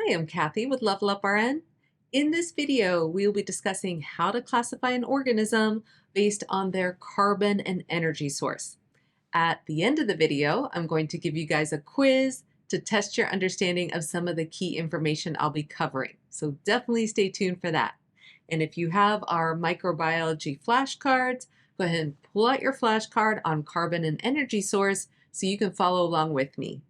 Hi, I'm Kathy with Level Up RN. In this video, we will be discussing how to classify an organism based on their carbon and energy source. At the end of the video, I'm going to give you guys a quiz to test your understanding of some of the key information I'll be covering. So definitely stay tuned for that. And if you have our microbiology flashcards, go ahead and pull out your flashcard on carbon and energy source so you can follow along with me.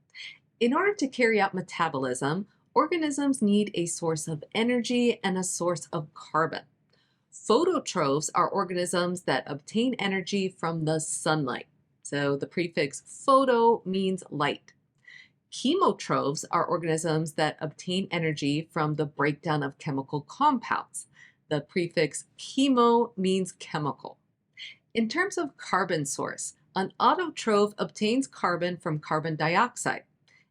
In order to carry out metabolism, organisms need a source of energy and a source of carbon. Phototrophs are organisms that obtain energy from the sunlight. So the prefix photo means light. Chemotrophs are organisms that obtain energy from the breakdown of chemical compounds. The prefix chemo means chemical. In terms of carbon source, an autotroph obtains carbon from carbon dioxide.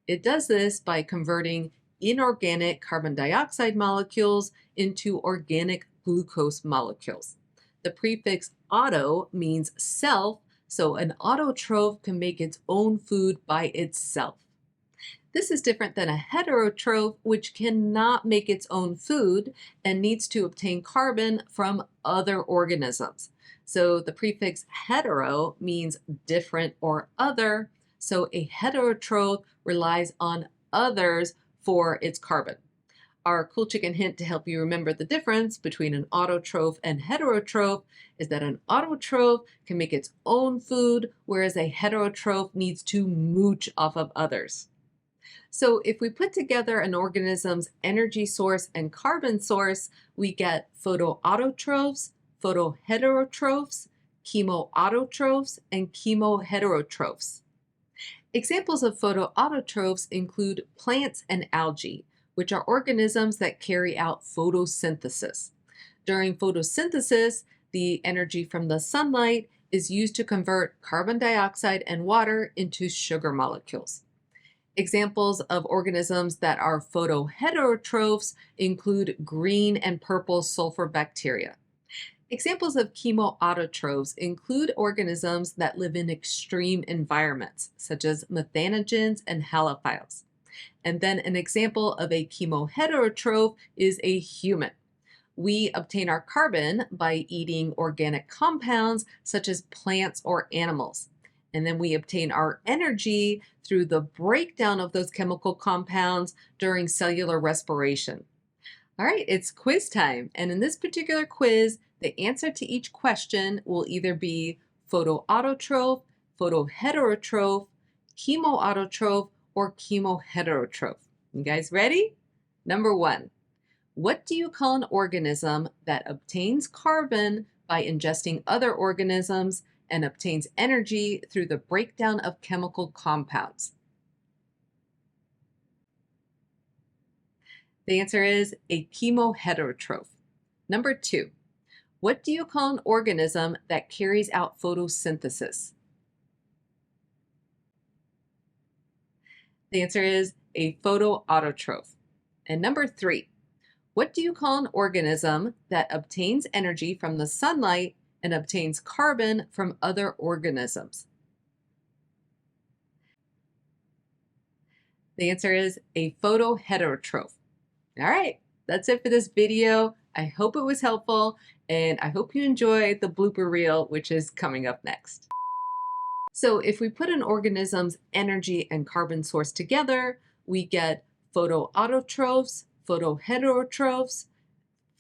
It does this by converting inorganic carbon dioxide molecules into organic glucose molecules. The prefix auto means self, so an autotroph can make its own food by itself. This is different than a heterotroph, which cannot make its own food and needs to obtain carbon from other organisms. So the prefix hetero means different or other, so a heterotroph relies on others for its carbon. Our cool chicken hint to help you remember the difference between an autotroph and heterotroph is that an autotroph can make its own food, whereas a heterotroph needs to mooch off of others. So if we put together an organism's energy source and carbon source, we get photoautotrophs, photoheterotrophs, chemoautotrophs, and chemoheterotrophs. Examples of photoautotrophs include plants and algae, which are organisms that carry out photosynthesis. During photosynthesis, the energy from the sunlight is used to convert carbon dioxide and water into sugar molecules. Examples of organisms that are photoheterotrophs include green and purple sulfur bacteria. Examples of chemoautotrophs include organisms that live in extreme environments, such as methanogens and halophiles. And then an example of a chemoheterotroph is a human. We obtain our carbon by eating organic compounds, such as plants or animals. And then we obtain our energy through the breakdown of those chemical compounds during cellular respiration. All right, it's quiz time. And in this particular quiz, the answer to each question will either be photoautotroph, photoheterotroph, chemoautotroph, or chemoheterotroph. You guys ready? Number 1. What do you call an organism that obtains carbon by ingesting other organisms and obtains energy through the breakdown of chemical compounds? The answer is a chemoheterotroph. Number 2. What do you call an organism that carries out photosynthesis? The answer is a photoautotroph. And number 3. What do you call an organism that obtains energy from the sunlight and obtains carbon from other organisms? The answer is a photoheterotroph. All right, that's it for this video. I hope it was helpful, and I hope you enjoy the blooper reel, which is coming up next. So if we put an organism's energy and carbon source together, we get photoautotrophs, photoheterotrophs,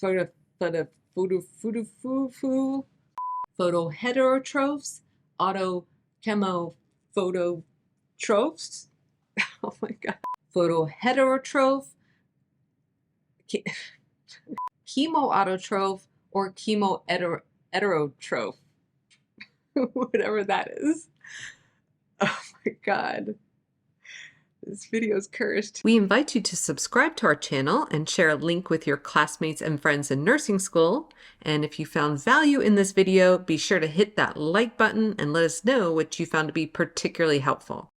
photoheterotrophs, autochemophototrophs, oh my god, photoheterotroph, chemoautotroph, or chemoheterotroph, whatever that is. Oh my god. This video is cursed. We invite you to subscribe to our channel and share a link with your classmates and friends in nursing school. And if you found value in this video, be sure to hit that like button and let us know what you found to be particularly helpful.